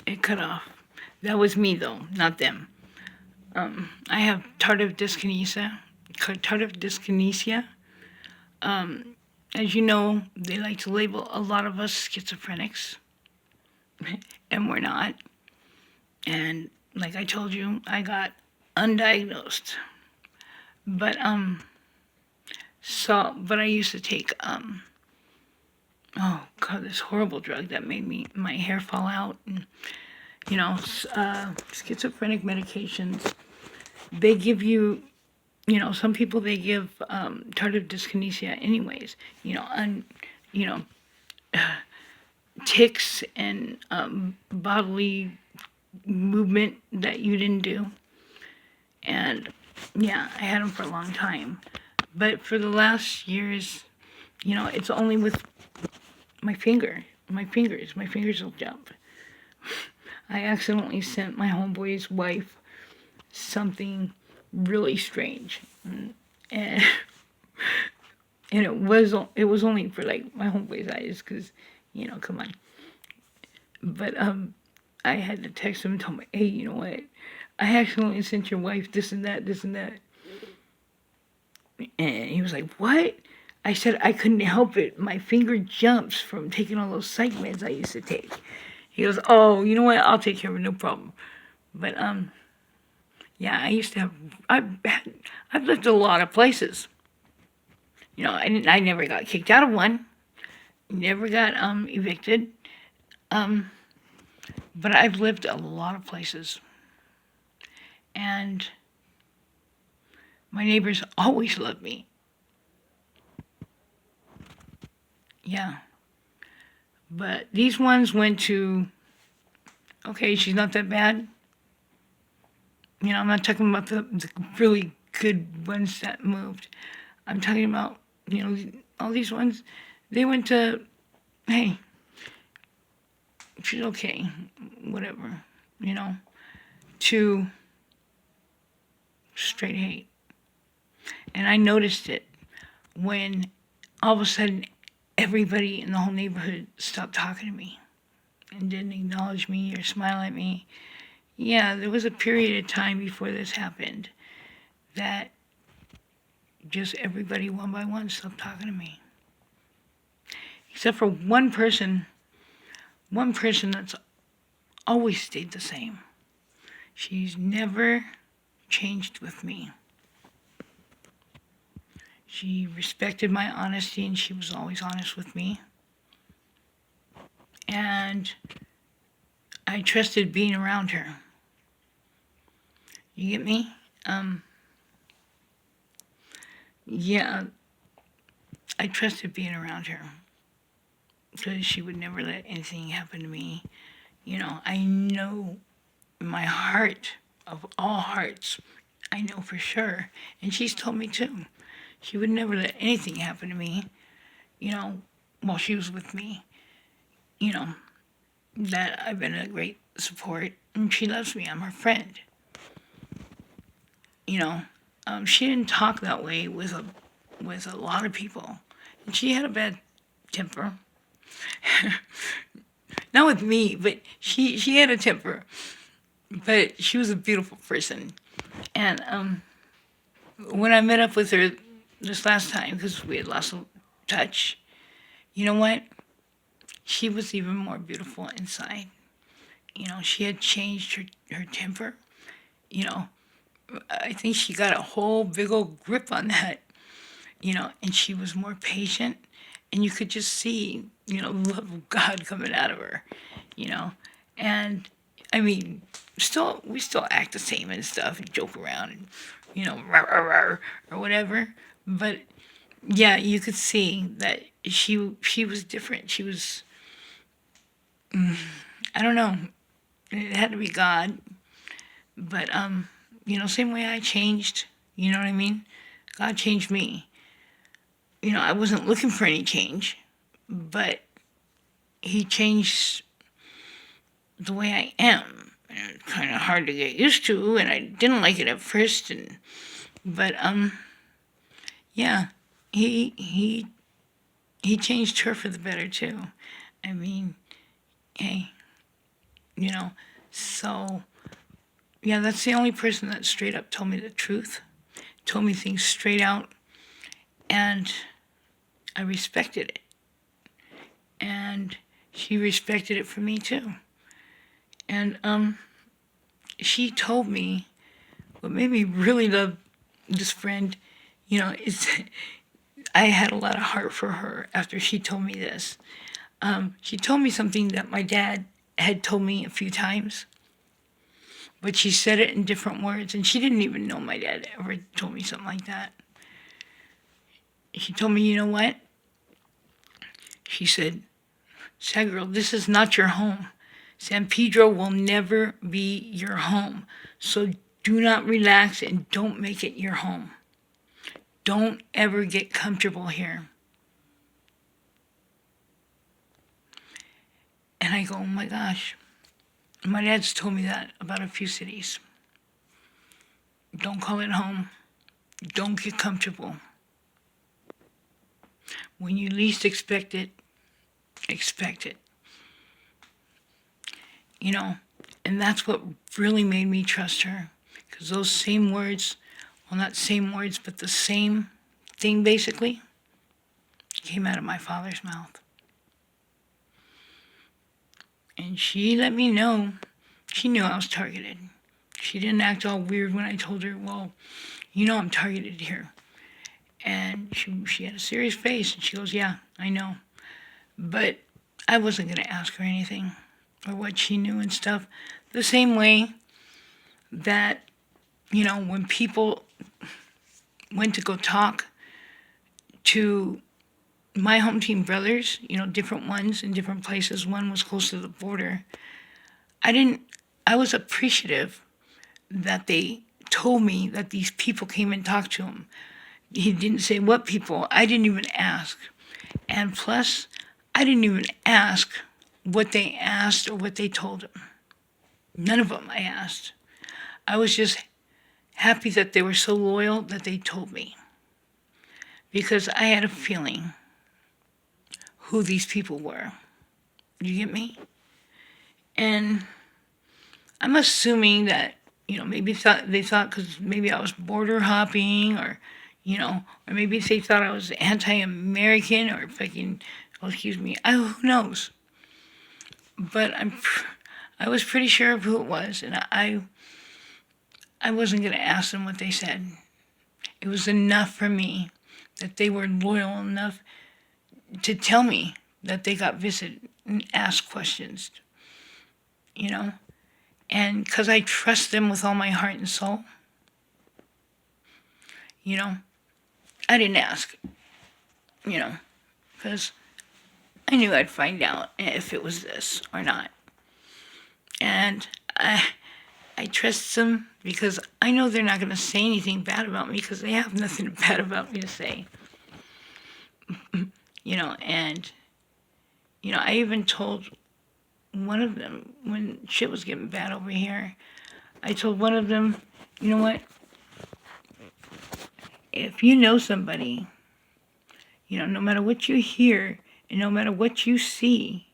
it cut off. That was me though, not them. I have tardive dyskinesia. Tardive dyskinesia. As you know, they like to label a lot of us schizophrenics, and we're not. And like I told you, I got undiagnosed. But but I used to take oh god, this horrible drug that made my hair fall out, and schizophrenic medications. They give you, some people they give tardive dyskinesia anyways. You know, tics and bodily movement that you didn't do, and yeah, I had them for a long time. But for the last years, it's only with my finger, my fingers will jump. I accidentally sent my homeboy's wife something really strange, and it was only for like my homeboy's eyes, because come on. But I had to text him and tell him, hey, you know what? I accidentally sent your wife this and that, this and that. And he was like, what? I said I couldn't help it. My finger jumps from taking all those psych meds I used to take. He goes, oh, you know what? I'll take care of it, no problem. But yeah, I used to have. I've lived a lot of places. I never got kicked out of one. Never got evicted. But I've lived a lot of places, and my neighbors always loved me. Yeah. But these ones went to, okay, she's not that bad. I'm not talking about the really good ones that moved. I'm talking about, all these ones, they went to, hey, she's okay, whatever, to straight hate. And I noticed it when all of a sudden everybody in the whole neighborhood stopped talking to me and didn't acknowledge me or smile at me. Yeah, there was a period of time before this happened that just everybody one by one stopped talking to me. Except for one person that's always stayed the same. She's never changed with me. She respected my honesty, and she was always honest with me. And I trusted being around her. You get me? Yeah, I trusted being around her because she would never let anything happen to me. I know in my heart, of all hearts, I know for sure, and she's told me too, she would never let anything happen to me, while she was with me. That I've been a great support, and she loves me. I'm her friend. She didn't talk that way with a lot of people, and she had a bad temper. Not with me, but she had a temper. But she was a beautiful person, and when I met up with her this last time, because we had lost touch, you know what? She was even more beautiful inside. She had changed her temper. I think she got a whole big old grip on that, and she was more patient, and you could just see, the love of God coming out of her, and I mean, we still act the same and stuff and joke around and, rah, rah, rah, or whatever, but yeah, you could see that she was different. She was, I don't know, it had to be God, but same way I changed, you know what I mean? God changed me. I wasn't looking for any change, but he changed the way I am. And it's kind of hard to get used to, and I didn't like it at first, but yeah, he changed her for the better too. I mean, hey, you know. So, yeah, that's the only person that straight up told me the truth, told me things straight out, and I respected it. And she respected it for me too. And she told me what made me really love this friend, is I had a lot of heart for her after she told me this. She told me something that my dad had told me a few times, but she said it in different words, and she didn't even know my dad ever told me something like that. She told me, you know what? She said, "Sad girl, this is not your home. San Pedro will never be your home. So do not relax and don't make it your home. Don't ever get comfortable here." And I go, oh my gosh. My dad's told me that about a few cities. Don't call it home. Don't get comfortable. When you least expect it, expect it. And that's what really made me trust her. Because those same words, well, not same words, but the same thing basically, came out of my father's mouth. And she let me know. She knew I was targeted. She didn't act all weird when I told her, well, I'm targeted here. And she had a serious face, and she goes, yeah, I know. But I wasn't going to ask her anything or what she knew and stuff. The same way that, when people went to go talk to my home team brothers, different ones in different places. One was close to the border. I was appreciative that they told me that these people came and talked to him. He didn't say what people. I didn't even ask. And plus, I didn't even ask what they asked or what they told him. None of them I asked. I was just happy that they were so loyal that they told me. Because I had a feeling who these people were. You get me? And I'm assuming that, maybe they thought because maybe I was border hopping or maybe they thought I was anti-American or fucking, excuse me, who knows? But I was pretty sure of who it was, and I wasn't going to ask them what they said. It was enough for me that they were loyal enough to tell me that they got visited and asked questions, And because I trust them with all my heart and soul, I didn't ask, because I knew I'd find out if it was this or not. And I trust them because I know they're not going to say anything bad about me because they have nothing bad about me to say. And, I even told one of them when shit was getting bad over here, I told one of them, you know what? If you know somebody, no matter what you hear and no matter what you see,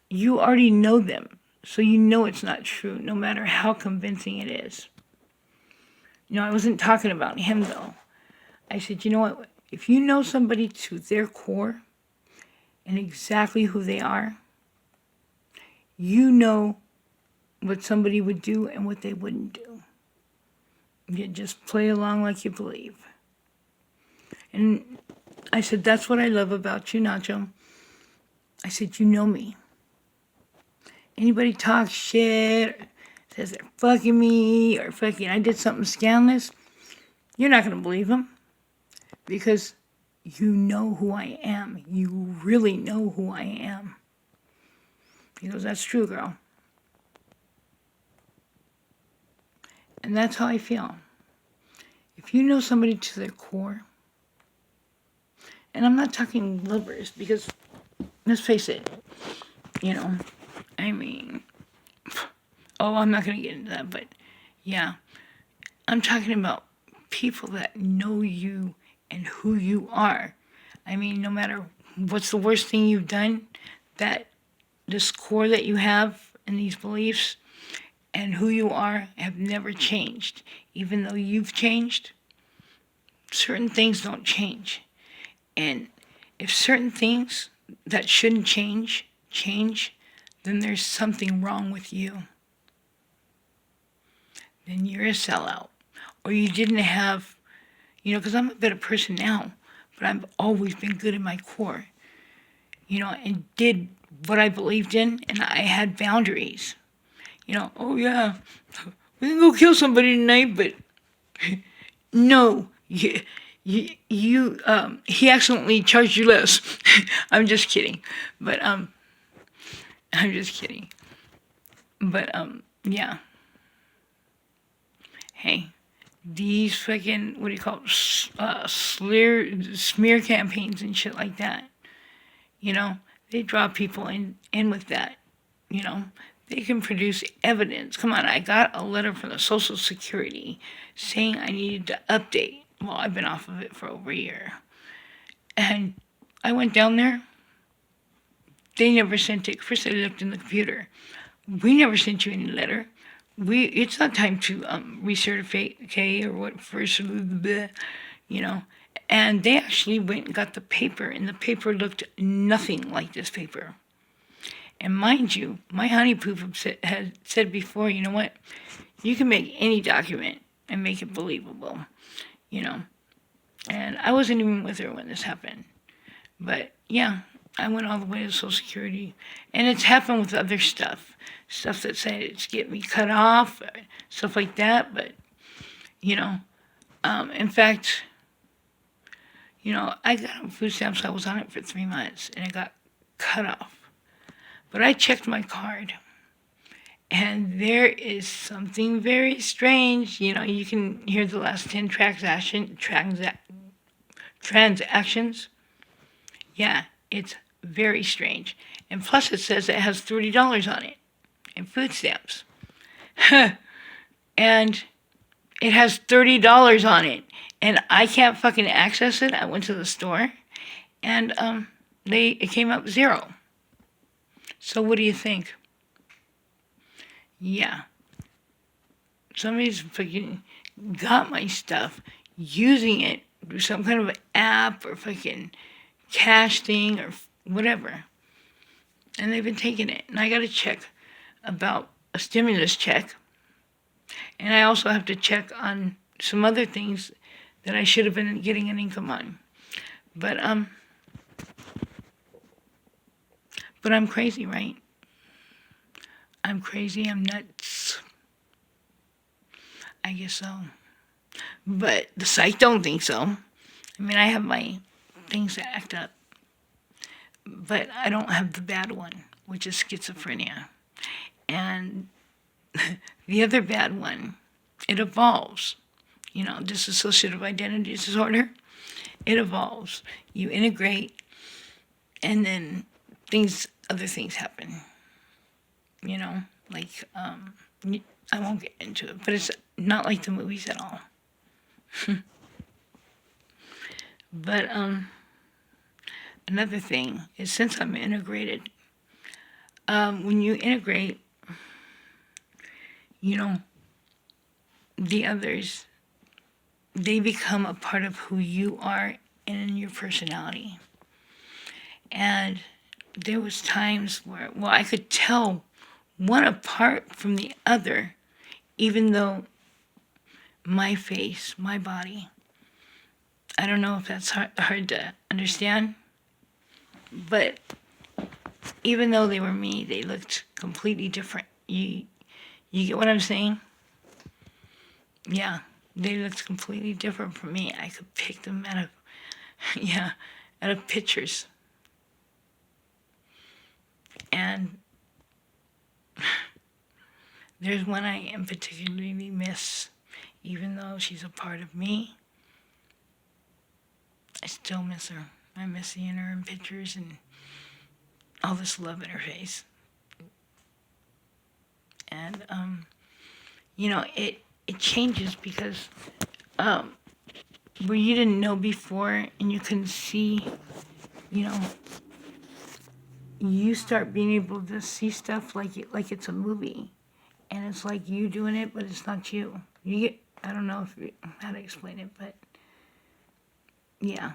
you already know them. So you know it's not true, no matter how convincing it is. I wasn't talking about him, though. I said, you know what? If you know somebody to their core and exactly who they are, you know what somebody would do and what they wouldn't do. You just play along like you believe. And I said, that's what I love about you, Nacho. I said, you know me. Anybody talks shit, says they're fucking me, or fucking I did something scandalous, you're not going to believe them. Because you know who I am. You really know who I am. He goes, that's true, girl. And that's how I feel. If you know somebody to their core, and I'm not talking lovers, because let's face it, I'm not going to get into that, but yeah, I'm talking about people that know you and who you are. No matter what's the worst thing you've done, that this core that you have and these beliefs and who you are have never changed. Even though you've changed, certain things don't change. And if certain things that shouldn't change, then there's something wrong with you. Then you're a sellout. Or you didn't have, because I'm a better person now, but I've always been good in my core, and did what I believed in, and I had boundaries. Oh yeah, we can go kill somebody tonight, but no, he accidentally charged you less. I'm just kidding, but I'm just kidding, but yeah. Hey, these fucking, what do you call it, smear campaigns and shit like that, they draw people in with that, they can produce evidence. Come on, I got a letter from the Social Security saying I needed to update. Well, I've been off of it for over a year. And I went down there. They never sent it. First I looked in the computer. We never sent you any letter. It's not time to recertify, okay, or what first, And they actually went and got the paper, and the paper looked nothing like this paper. And mind you, my honeypoo had said before, you know what? You can make any document and make it believable, And I wasn't even with her when this happened. But yeah, I went all the way to Social Security. And it's happened with other stuff. Stuff that said it's get me cut off, stuff like that. But, in fact, I got on food stamps. I was on it for 3 months, and it got cut off. But I checked my card, and there is something very strange. You can hear the last 10 transactions. Yeah, it's very strange. And plus it says it has $30 on it in food stamps. And it has $30 on it, and I can't fucking access it. I went to the store, and it came up 0. So what do you think? Yeah. Somebody's fucking got my stuff, using it through some kind of app or fucking cash thing or whatever. And they've been taking it. And I got to check about a stimulus check. And I also have to check on some other things that I should have been getting an income on. But I'm crazy, right? I'm crazy, I'm nuts. I guess so. But the psych don't think so. I mean, I have my things that act up. But I don't have the bad one, which is schizophrenia. And the other bad one, it evolves. Dissociative identity disorder, it evolves. You integrate, and then other things happen. Like, I won't get into it, but it's not like the movies at all. But, another thing is, since I'm integrated, when you integrate, the others, they become a part of who you are and in your personality. And there was times where, I could tell one apart from the other, even though my face, my body, I don't know if that's hard to understand, but even though they were me, they looked completely different. You get what I'm saying? Yeah, they looked completely different from me. I could pick them out of pictures. And there's one I am particularly miss, even though she's a part of me. I still miss her. I miss seeing her in pictures and all this love in her face. And it changes because where you didn't know before and you couldn't see, you start being able to see stuff like it's a movie, and it's like you doing it, but it's not you. You get, I don't know how to explain it, but yeah.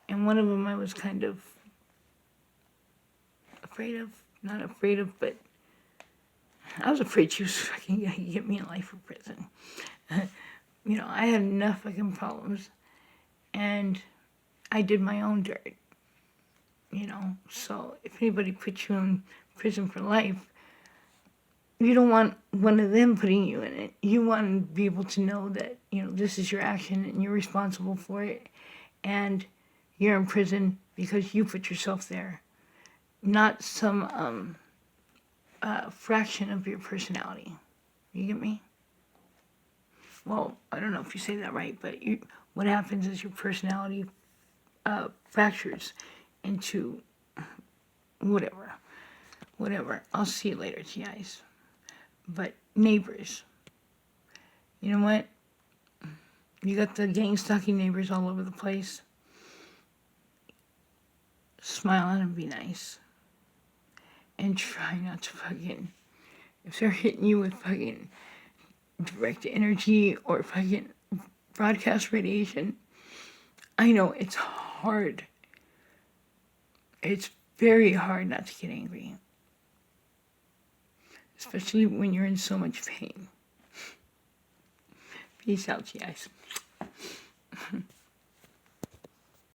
And one of them I was kind of afraid of, not afraid of, but I was afraid she was fucking gonna get me in life for prison. You know, I had enough fucking problems, and I did my own dirt. You know, so if anybody puts you in prison for life, you don't want one of them putting you in it. You want to be able to know that, you know, this is your action and you're responsible for it, and you're in prison because you put yourself there, not some fraction of your personality. You get me? Well, I don't know if you say that right, but what happens is your personality fractures into whatever. Whatever. I'll see you later, guys. But neighbors, you know what? You got the gang stalking neighbors all over the place. Smile at them, be nice. And try not to fucking, if they're hitting you with fucking direct energy or fucking broadcast radiation, I know it's hard. It's very hard not to get angry. Especially when you're in so much pain. Peace out, guys.